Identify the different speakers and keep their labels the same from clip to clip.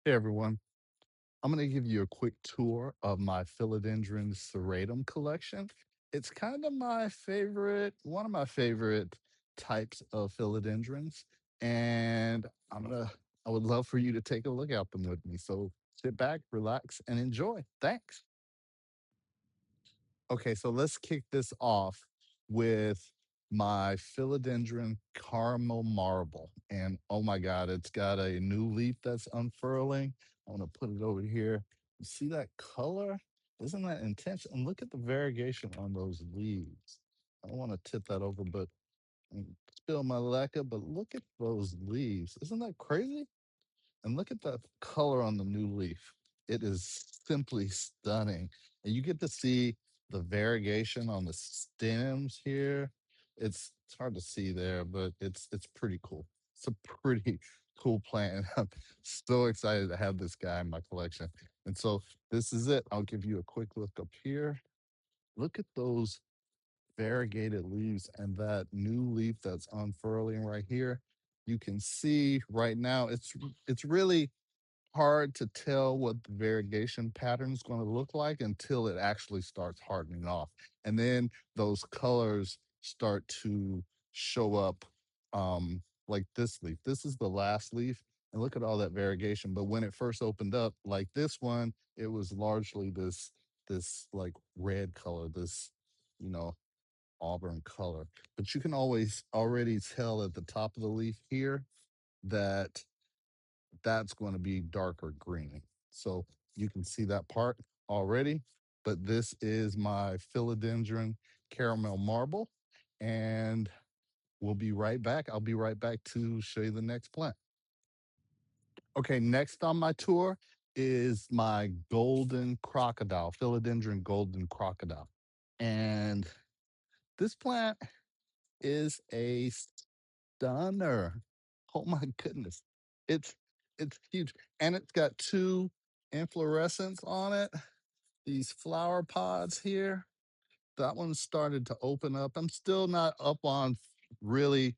Speaker 1: Hey everyone, I'm going to give you a quick tour of my philodendron serratum collection. It's kind of my favorite, one of my favorite types of philodendrons, and I would love for you to take a look at them with me. So sit back, relax, and enjoy. Thanks. Okay, so let's kick this off with my philodendron caramel marble. And oh my God, it's got a new leaf that's unfurling. I want to put it over here. You see that color? Isn't that intense? And look at the variegation on those leaves. I don't want to tip that over, but and spill my lacquer, but look at those leaves. Isn't that crazy? And look at the color on the new leaf. It is simply stunning. And you get to see the variegation on the stems here. It's hard to see there, but it's pretty cool. It's a pretty cool plant. I'm so excited to have this guy in my collection. And so this is it. I'll give you a quick look up here. Look at those variegated leaves and that new leaf that's unfurling right here. You can see right now it's really hard to tell what the variegation pattern is going to look like until it actually starts hardening off. And then those colors start to show up like this leaf. This is the last leaf. And look at all that variegation. But when it first opened up, like this one, it was largely this like red color, this, you know, auburn color. But you can always already tell at the top of the leaf here that that's going to be darker green. So you can see that part already. But this is my philodendron caramel marble. And we'll be right back. I'll be right back to show you the next plant. Okay, next on my tour is my golden crocodile, philodendron golden crocodile. And this plant is a stunner. Oh my goodness. It's it's huge. And it's got two inflorescence on it, these flower pods here. That one started to open up. I'm still not up on really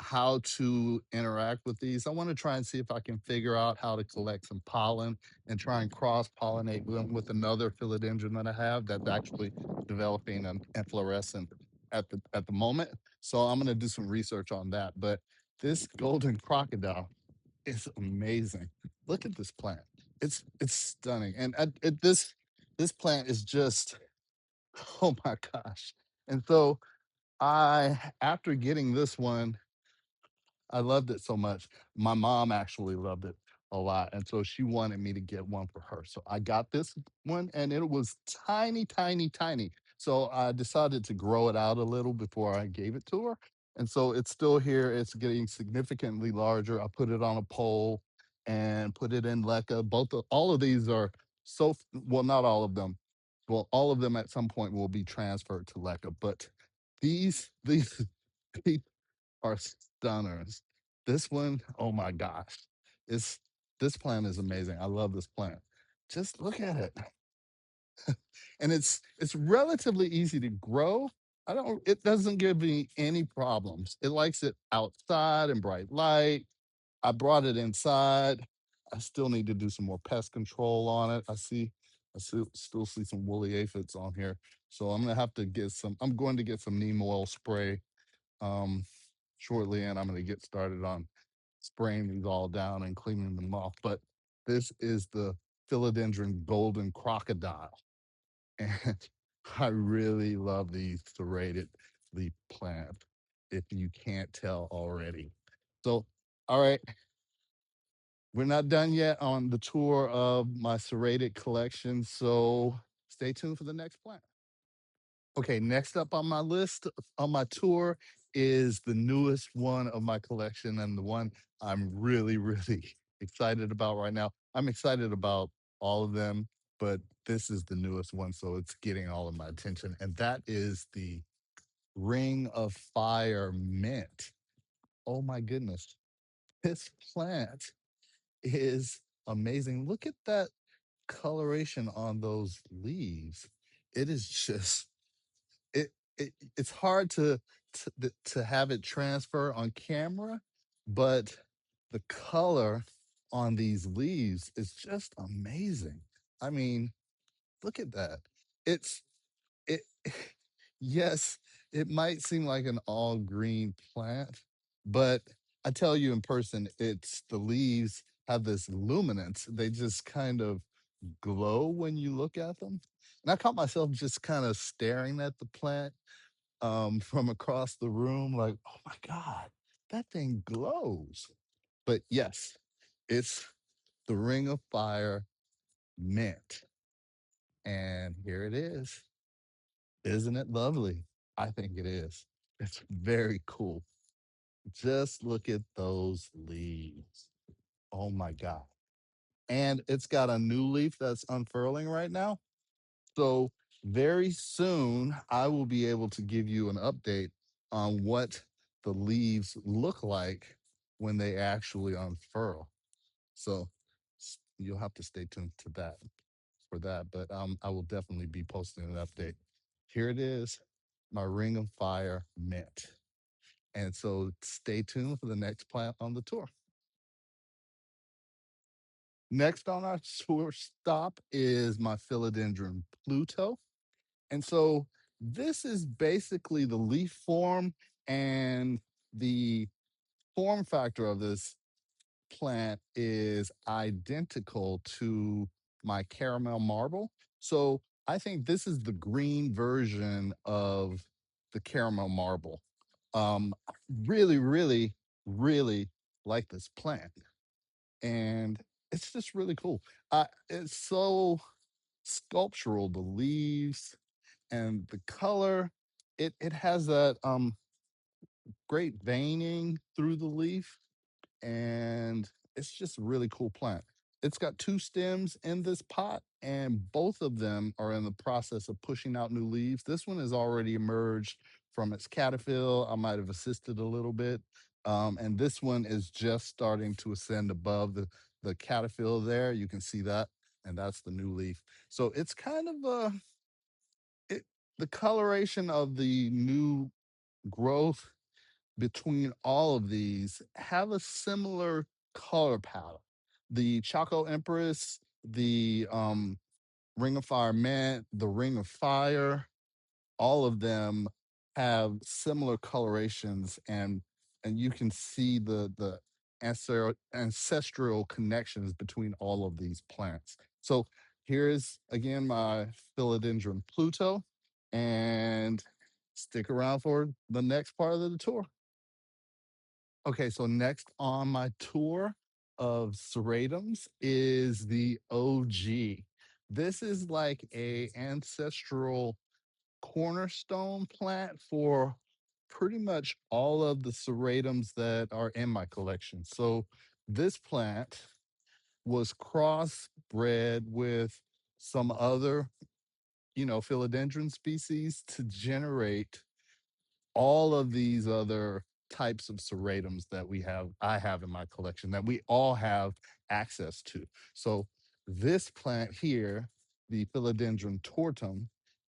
Speaker 1: how to interact with these. I want to try and see if I can figure out how to collect some pollen and try and cross pollinate them with another philodendron that I have that's actually developing an inflorescence at the moment. So I'm going to do some research on that. But this golden crocodile is amazing. Look at this plant. It's stunning, and this plant is just oh my gosh. And so I, after getting this one, I loved it so much. My mom actually loved it a lot. And so she wanted me to get one for her. So I got this one and it was tiny, tiny, tiny. So I decided to grow it out a little before I gave it to her. And so it's still here. It's getting significantly larger. I put it on a pole and put it in LECA. All of these are well, not all of them. Well, all of them at some point will be transferred to LECA, but these are stunners. This one, oh my gosh. It's this plant is amazing. I love this plant. Just look at it. And it's relatively easy to grow. It doesn't give me any problems. It likes it outside in bright light. I brought it inside. I still need to do some more pest control on it. Still see some woolly aphids on here. So I'm going to get some neem oil spray um, shortly, and I'm going to get started on spraying these all down and cleaning them off. But this is the philodendron golden crocodile, and I really love these serrated leaf plants. If you can't tell already, so all right, we're not done yet on the tour of my serrated collection. So stay tuned for the next plant. Okay, next up on my list on my tour is the newest one of my collection and the one I'm really, really excited about right now. I'm excited about all of them, but this is the newest one, so it's getting all of my attention. And that is the Ring of Fire Mint. Oh my goodness. This plant is amazing. Look at that coloration on those leaves. It is just it's hard to have it transfer on camera, but the color. on these leaves is just amazing. I mean, look at that. It's it yes, it might seem like an all green plant, but I tell you in person, it's the leaves have this luminance. They just kind of glow when you look at them. And I caught myself just kind of staring at the plant from across the room, like, oh my God, that thing glows. But yes, it's the Ring of Fire mint. And here it is. Isn't it lovely? I think it is. It's very cool. Just look at those leaves. Oh my God. And it's got a new leaf that's unfurling right now. So very soon, I will be able to give you an update on what the leaves look like when they actually unfurl. So you'll have to stay tuned to that for that. But I will definitely be posting an update. Here it is, my Ring of Fire mint. And so stay tuned for the next plant on the tour. Next on our tour stop is my philodendron Pluto. And so this is basically the leaf form and the form factor of this plant is identical to my caramel marble. So I think this is the green version of the caramel marble. Really, really, really like this plant. And it's just really cool. It's so sculptural, the leaves and the color. It has that great veining through the leaf, and it's just a really cool plant. It's got two stems in this pot, and both of them are in the process of pushing out new leaves. This one has already emerged from its caterpillar. I might have assisted a little bit. And this one is just starting to ascend above the caterpillar there. You can see that, and that's the new leaf. So it's kind of it, the coloration of the new growth between all of these have a similar color palette. The Choco Empress, the Ring of Fire Mint, the Ring of Fire, all of them have similar colorations, and you can see the ancestral connections between all of these plants. So here's again my philodendron Pluto, and stick around for the next part of the tour. Okay, so next on my tour of serratums is the OG. This is like a ancestral cornerstone plant for pretty much all of the serratums that are in my collection. So this plant was crossbred with some other, philodendron species to generate all of these other types of serratums that I have in my collection that we all have access to. So this plant here, the Philodendron Tortum,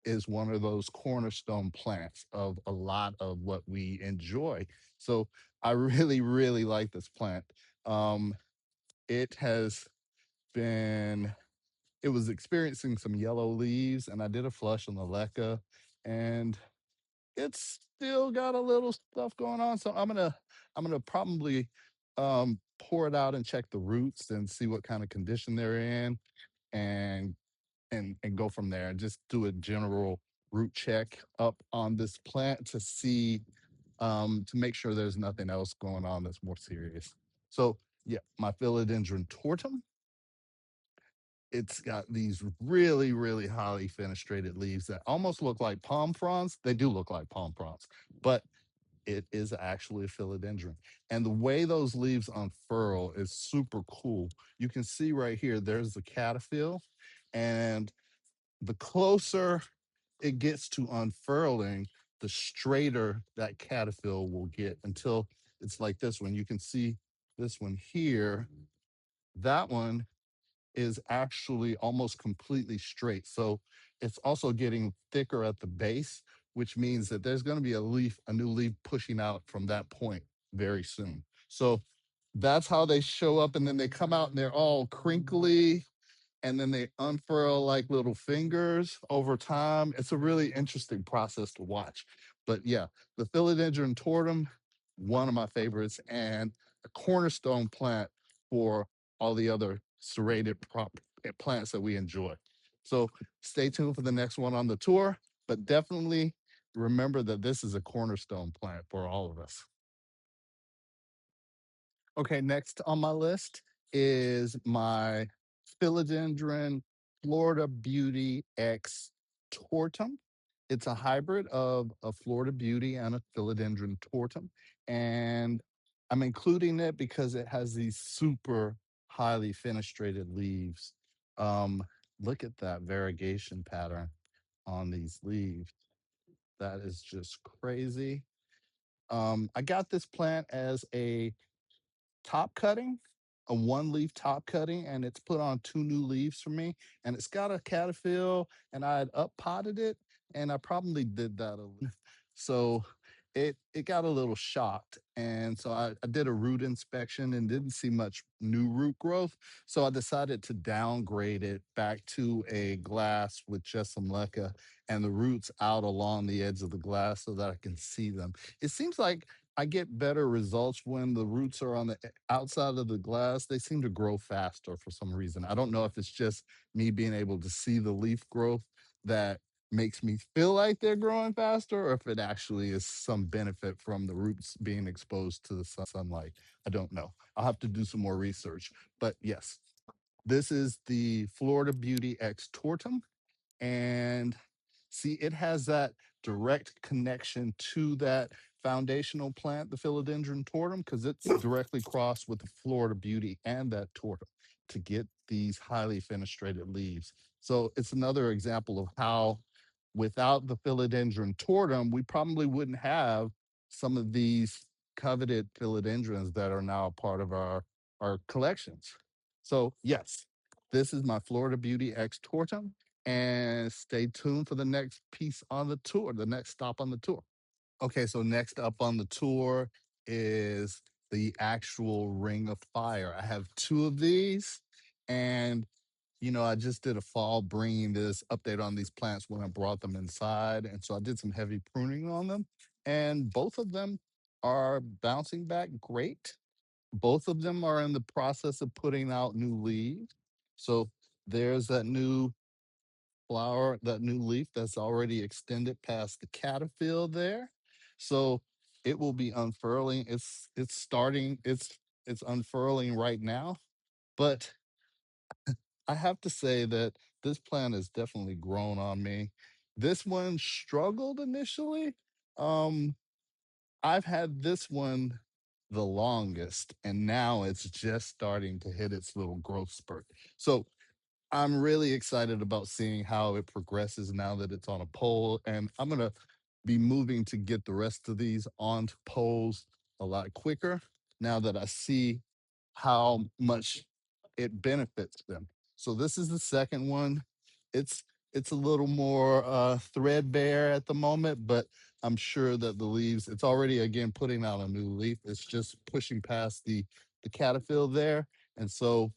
Speaker 1: is one of those cornerstone plants of a lot of what we enjoy. So I really, really like this plant. Um, it has been, it was experiencing some yellow leaves, and I did a flush on the leca, and it's still got a little stuff going on. So I'm gonna probably pour it out and check the roots and see what kind of condition they're in, and and go from there and just do a general root check up on this plant to see to make sure there's nothing else going on that's more serious. So yeah, my philodendron tortum, it's got these really, really highly fenestrated leaves that almost look like palm fronds. They do look like palm fronds, but it is actually a philodendron. And the way those leaves unfurl is super cool. You can see right here, there's the caterpillar, and the closer it gets to unfurling, the straighter that caterpillar will get until it's like this one. You can see this one here. That one is actually almost completely straight. So it's also getting thicker at the base, which means that there's going to be a new leaf pushing out from that point very soon. So that's how they show up. And then they come out and they're all crinkly and then they unfurl like little fingers over time. It's a really interesting process to watch. But yeah, the Philodendron Tortum, one of my favorites, and a cornerstone plant for all the other plants that we enjoy. So stay tuned for the next one on the tour, but definitely remember that this is a cornerstone plant for all of us. Okay, next on my list is my Philodendron Florida Beauty X Tortum. It's a hybrid of a Florida Beauty and a Philodendron Tortum. And I'm including it because it has these super highly fenestrated leaves. Um, Look at that variegation pattern on these leaves. That is just crazy. I got this plant as a top cutting, a one leaf top cutting, and it's put on two new leaves for me. And it's got a caterpillar, and I had up potted it, and I probably did that so it got a little shocked. And so I did a root inspection and didn't see much new root growth. So I decided to downgrade it back to a glass with just some leca and the roots out along the edge of the glass so that I can see them. It seems like I get better results when the roots are on the outside of the glass. They seem to grow faster for some reason. I don't know if it's just me being able to see the leaf growth that makes me feel like they're growing faster, or if it actually is some benefit from the roots being exposed to the sunlight. I don't know. I'll have to do some more research. But yes, this is the Florida Beauty X Tortum. And see, it has that direct connection to that foundational plant, the Philodendron Tortum, because it's directly crossed with the Florida Beauty and that tortum to get these highly fenestrated leaves. So it's another example of how without the Philodendron Tortum, we probably wouldn't have some of these coveted philodendrons that are now a part of our collections. So yes, this is my Florida Beauty X Tortum, and stay tuned for the next piece on the tour, the next stop on the tour. Okay, so next up on the tour is the actual Ring of Fire. I have two of these, and I just did a fall bringing this update on these plants when I brought them inside, and so I did some heavy pruning on them, and both of them are bouncing back great. Both of them are in the process of putting out new leaves. So there's that new flower, that new leaf that's already extended past the caterpillar there. So it will be unfurling. It's starting, it's unfurling right now. But I have to say that this plant has definitely grown on me. This one struggled initially. Um, I've had this one the longest, and now it's just starting to hit its little growth spurt. So I'm really excited about seeing how it progresses now that it's on a pole. And I'm going to be moving to get the rest of these onto poles a lot quicker now that I see how much it benefits them. So this is the second one. It's it's a little more threadbare at the moment, but I'm sure that the leaves, it's already again putting out a new leaf. It's just pushing past the caterpillar there. And so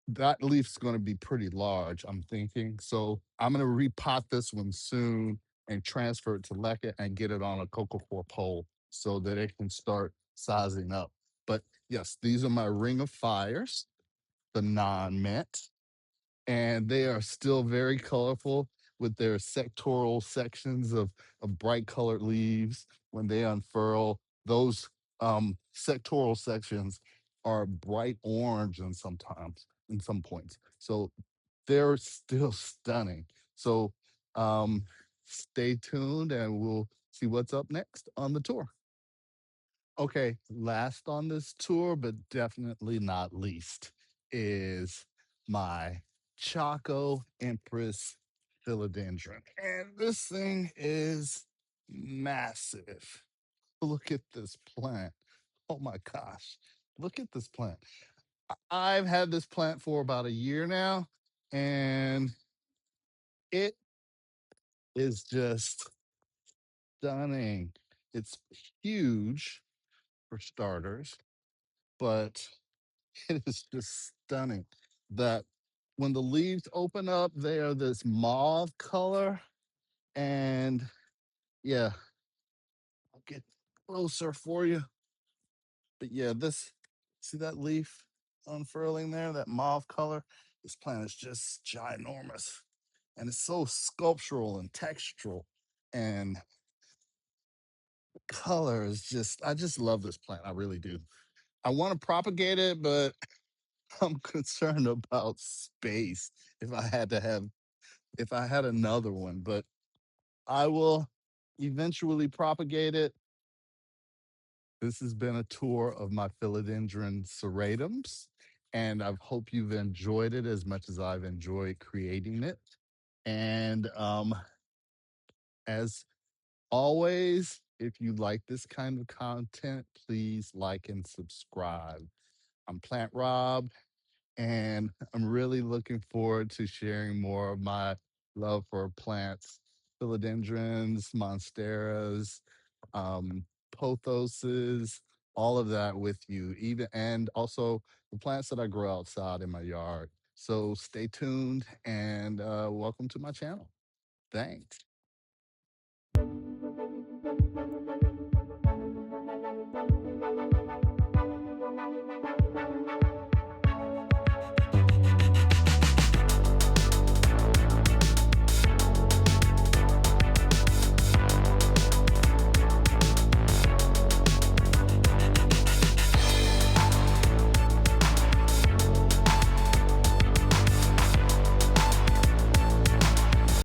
Speaker 1: that leaf's going to be pretty large, I'm thinking. So I'm going to repot this one soon and transfer it to Leca and get it on a cocoa coir pole so that it can start sizing up. But yes, these are my Ring of Fires, the non-mint, and they are still very colorful with their sectoral sections of bright colored leaves. When they unfurl, those sectoral sections are bright orange and sometimes in some points. So they're still stunning. So stay tuned and we'll see what's up next on the tour. Okay, last on this tour, but definitely not least, is my Choco Empress Philodendron. And this thing is massive. Look at this plant. Oh my gosh. Look at this plant. I've had this plant for about a year now, and it is just stunning. It's huge for starters. but it is just stunning that when the leaves open up, they are this mauve color. And yeah, I'll get closer for you. But yeah, this, see that leaf unfurling there, that mauve color? This plant is just ginormous. And it's so sculptural and textural. And color is just, I just love this plant. I really do. I want to propagate it, but I'm concerned about space if I had to have, if I had another one. But I will eventually propagate it. This has been a tour of my philodendron serratums, and I hope you've enjoyed it as much as I've enjoyed creating it. And as always, if you like this kind of content, please like and subscribe. I'm Plant Rob, and I'm really looking forward to sharing more of my love for plants, philodendrons, monsteras, pothoses, all of that with you, even and also the plants that I grow outside in my yard. So stay tuned and welcome to my channel. Thanks.